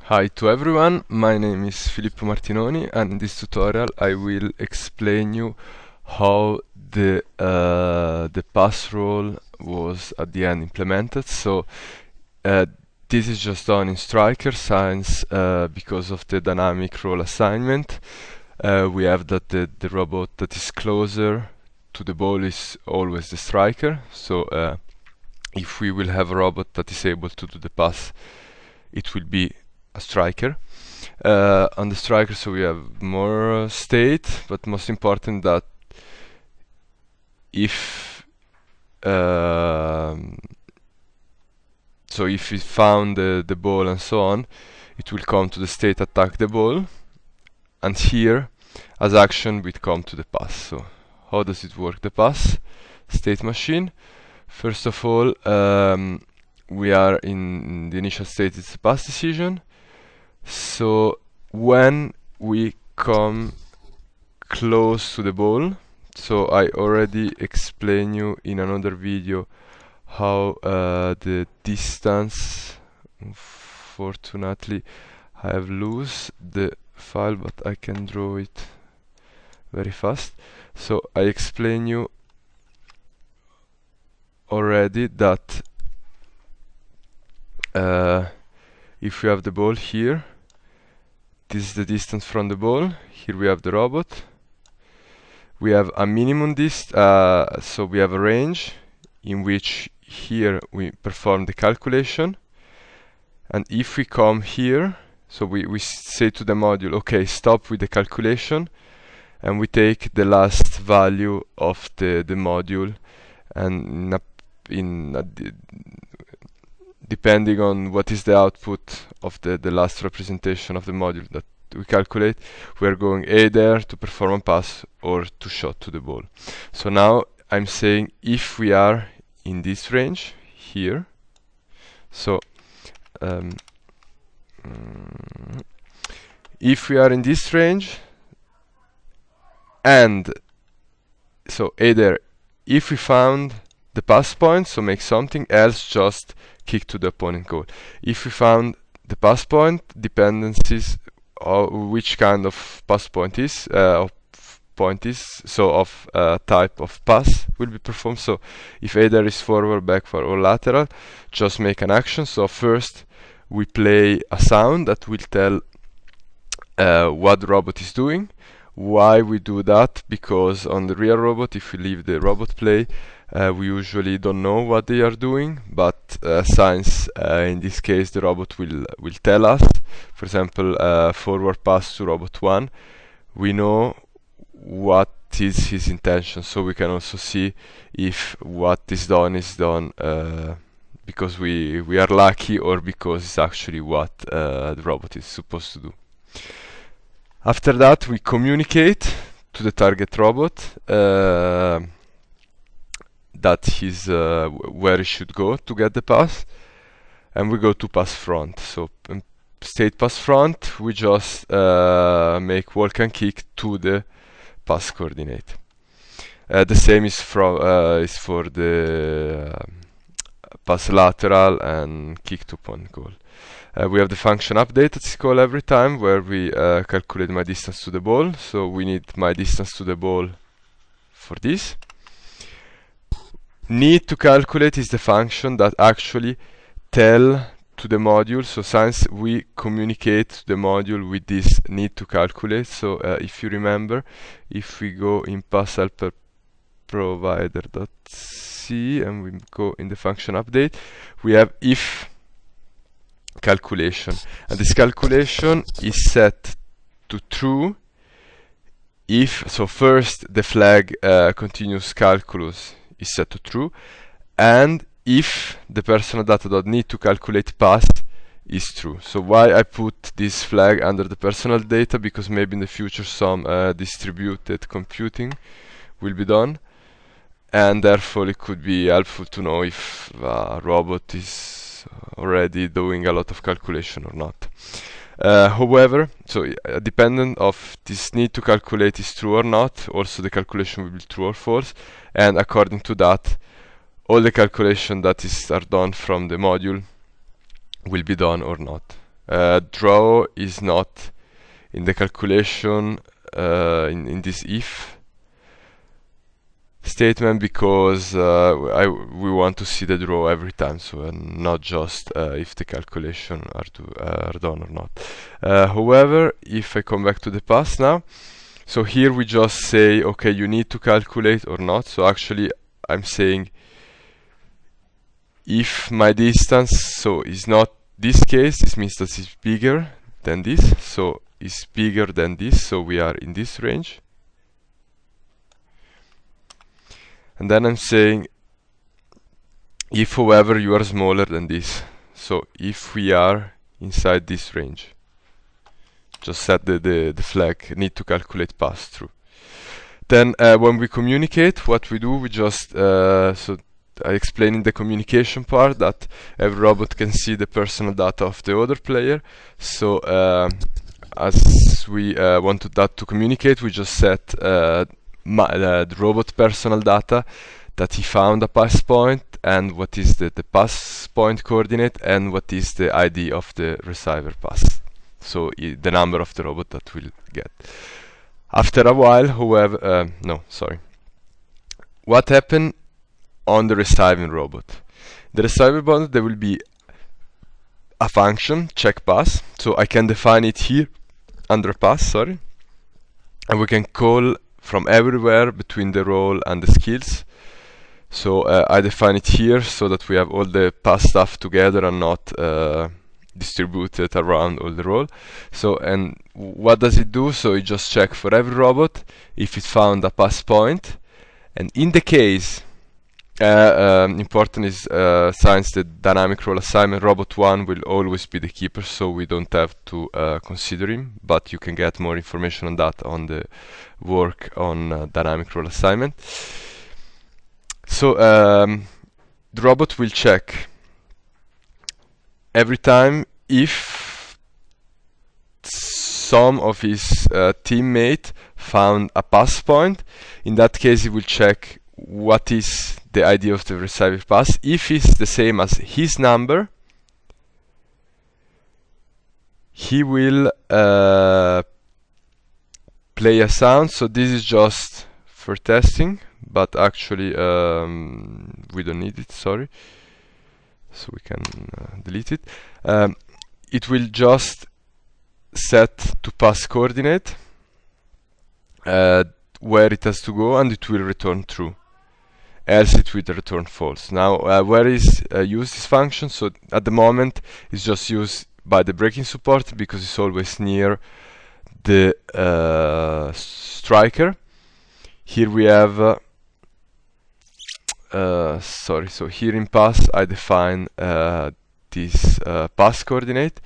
Hi to everyone, my name is Filippo Martinoni, and in this tutorial I will explain you how the pass role was at the end implemented. So uh, this is just done in Striker since because of the dynamic role assignment. We have that the robot that is closer to the ball is always the striker. So if we will have a robot that is able to do the pass, it will be a striker. On the striker, so we have more state, but most important that if so if we found the ball and so on, it will come to the state attack the ball, and here as action we come to the pass. So how does it work, the pass state machine? First of all, we are in the initial state, it's a pass decision. So when we come close to the ball, so I already explained you in another video how the distance, unfortunately I have lost the file, but I can draw it very fast. So I explain you already that if we have the ball here, this is the distance from the ball. Here we have the robot. We have a minimum so we have a range in which here we perform the calculation. And if we come here, so we say to the module, okay, stop with the calculation, and we take the last value of the module, and depending on what is the output of the last representation of the module that we calculate, we are going either to perform a pass or to shot to the ball. So now I'm saying if we are in this range here, so if we are in this range, and so either if we found the pass point, so make something, else just kick to the opponent goal. If we found the pass point, dependencies which kind of pass point is, so of type of pass will be performed. So if either is forward, backward or lateral, just make an action. So first we play a sound that will tell what the robot is doing. Why we do that? Because on the real robot, if we leave the robot play, we usually don't know what they are doing, but since in this case the robot will tell us, for example, forward pass to robot 1, we know what is his intention, so we can also see if what is done because we are lucky or because it's actually what the robot is supposed to do. After that we communicate to the target robot that he's where he should go to get the pass, and we go to pass front. So state pass front, we just make walk and kick to the pass coordinate. The same is for the pass lateral and kick to point goal. We have the function update that's called every time, where we calculate my distance to the ball. So we need my distance to the ball for this. Need to calculate is the function that actually tell to the module. So since we communicate to the module with this need to calculate, so if you remember, if we go in pass helper provider.c and we go in the function update, we have if calculation, and this calculation is set to true if, so first the flag continuous calculus is set to true, and if the personal data.need to calculate pass is true. So why I put this flag under the personal data? Because maybe in the future some distributed computing will be done, and therefore it could be helpful to know if a robot is already doing a lot of calculation or not. However, so dependent of this need to calculate is true or not, also the calculation will be true or false, and according to that all the calculation that are done from the module will be done or not. draw is not in the calculation in this if statement, because we want to see the draw every time, so not just if the calculation are done or not. However, if I come back to the pass now, so here we just say, okay, you need to calculate or not. So actually I'm saying if my distance so is not this case, this means that it's bigger than this, so it's bigger than this, so we are in this range. And then I'm saying if, however, you are smaller than this, so if we are inside this range, just set the flag need to calculate pass through. Then when we communicate, what we do, we just so I explained in the communication part that every robot can see the personal data of the other player. So as we wanted that to communicate, we just set the robot personal data, that he found a pass point, and what is the pass point coordinate, and what is the ID of the receiver pass, so the number of the robot that will get. After a while, however, what happened on the receiving robot? The receiving robot, there will be a function check pass, so I can define it here under pass, and we can call from everywhere between the role and the skills. So I define it here so that we have all the pass stuff together and not distributed around all the role. So, and what does it do? So it just check for every robot if it found a pass point, and in the case important is since the dynamic role assignment, robot 1 will always be the keeper, so we don't have to consider him, but you can get more information on that on the work on dynamic role assignment. So the robot will check every time if some of his teammate found a pass point. In that case, he will check what is the ID of the receiver pass. If it's the same as his number, he will play a sound. So this is just for testing, but actually we don't need it, sorry, so we can delete it. It will just set to pass coordinate where it has to go, and it will return true, else it will return false. Now where is used this function? So at the moment it's just used by the breaking support because it's always near the striker. Here we have so here in pass I define this pass coordinate,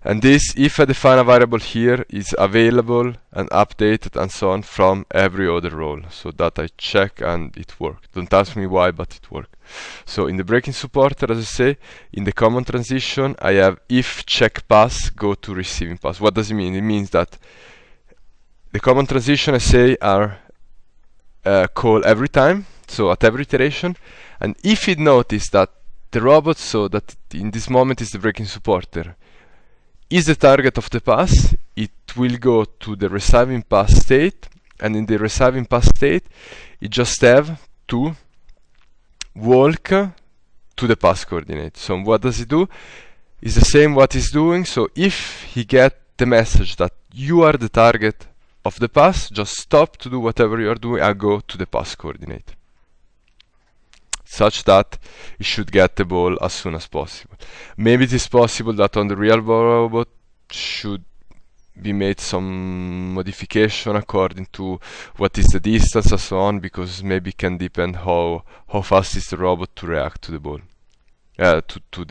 and this, if I define a variable here, is available and updated and so on from every other role, so that I check and it worked. Don't ask me why, but it worked. So in the breaking supporter, as I say, in the common transition I have if check pass go to receiving pass. What does it mean? It means that the common transition, I say, are call every time, so at every iteration, and if it notices that the robot, so that in this moment is the breaking supporter, is the target of the pass, it will go to the receiving pass state, and in the receiving pass state it just have to walk to the pass coordinate. So what does it do? It's the same what it's doing. So if he get the message that you are the target of the pass, just stop to do whatever you are doing and go to the pass coordinate, such that it should get the ball as soon as possible. Maybe it is possible that on the real robot should be made some modification according to what is the distance and so on, because maybe it can depend how fast is the robot to react to the ball, to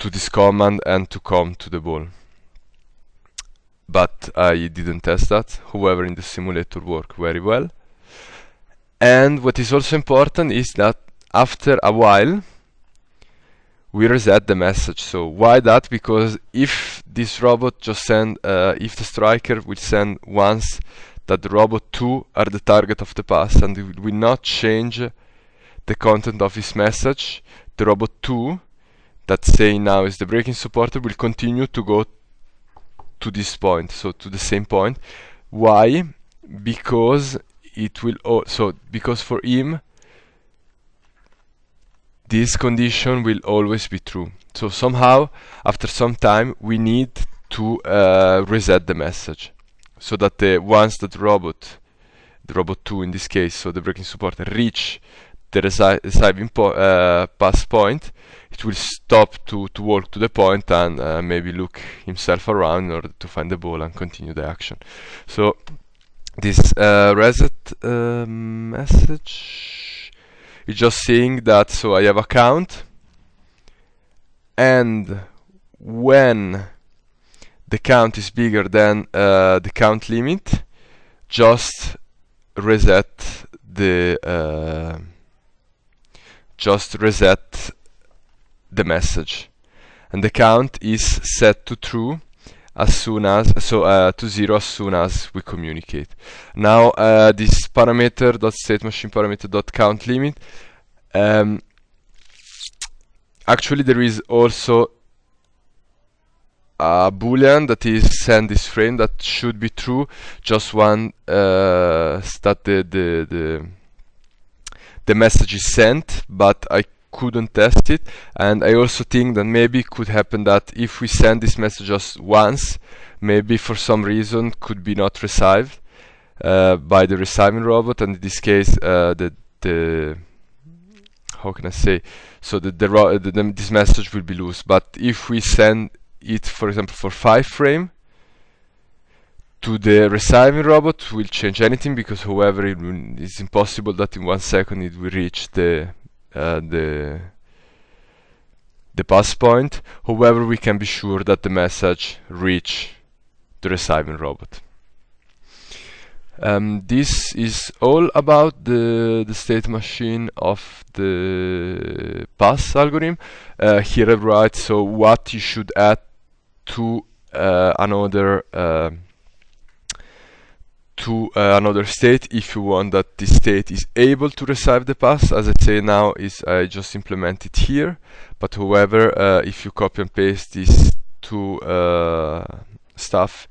this command and to come to the ball. But I didn't test that. However, in the simulator worked very well. And what is also important is that after a while we reset the message. So why that? Because if this robot just send, if the striker will send once that the robot 2 are the target of the pass, and it will not change the content of his message, the robot 2, that saying now is the breaking supporter will continue to go to this point, so to the same point. Why? Because it will because for him this condition will always be true. So somehow after some time we need to reset the message, so that once that the robot 2 in this case, so the breaking supporter, reach the receiving pass point, it will stop to walk to the point and maybe look himself around in order to find the ball and continue the action. So this reset message is just saying that, so I have a count, and when the count is bigger than the count limit, just reset the message, and the count is set to true as soon as to 0 as soon as we communicate. Now this parameter .stateMachine parameter .count limit, actually there is also a boolean that is send this frame that should be true just one that the message is sent, but I couldn't test it. And I also think that maybe it could happen that if we send this message just once, maybe for some reason could be not received by the receiving robot, and in this case the how can I say, so this message will be loose. But if we send it, for example, for 5 frame to the receiving robot, will change anything, because however it's impossible that in 1 second it will reach the pass point. However, we can be sure that the message reach the receiving robot. This is all about the state machine of the pass algorithm. Here I write so what you should add to another state if you want that this state is able to receive the pass. As I say now, I just implement it here, but however if you copy and paste these two stuff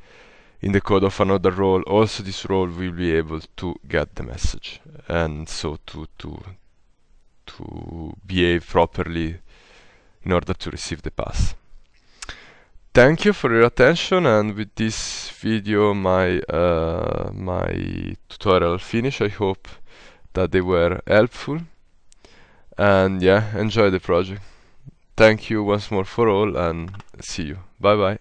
in the code of another role, also this role will be able to get the message, and so to behave properly in order to receive the pass. Thank you for your attention, and with this video my tutorial finished. I hope that they were helpful, and yeah, enjoy the project. Thank you once more for all, and see you. Bye bye.